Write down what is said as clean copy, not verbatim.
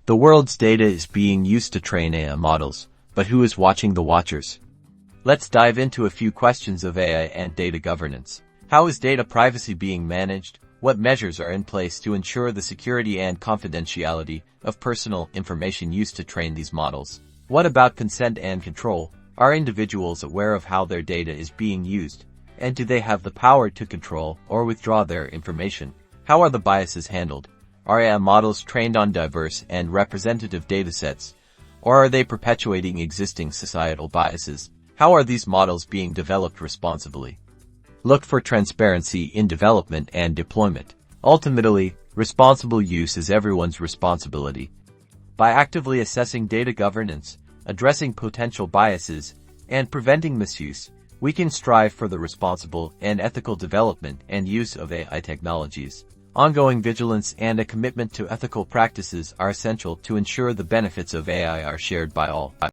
The world's data is being used to train AI models, but who is watching the watchers? Let's dive into a few questions of AI and data governance. How is data privacy being managed? What measures are in place to ensure the security and confidentiality of personal information used to train these models? What about consent and control? Are individuals aware of how their data is being used? And do they have the power to control or withdraw their information? How are the biases handled? Are AI models trained on diverse and representative datasets, or are they perpetuating existing societal biases? How are these models being developed responsibly? Look for transparency in development and deployment. Ultimately, responsible use is everyone's responsibility. By actively assessing data governance, addressing potential biases, and preventing misuse, we can strive for the responsible and ethical development and use of AI technologies. Ongoing vigilance and a commitment to ethical practices are essential to ensure the benefits of AI are shared by all.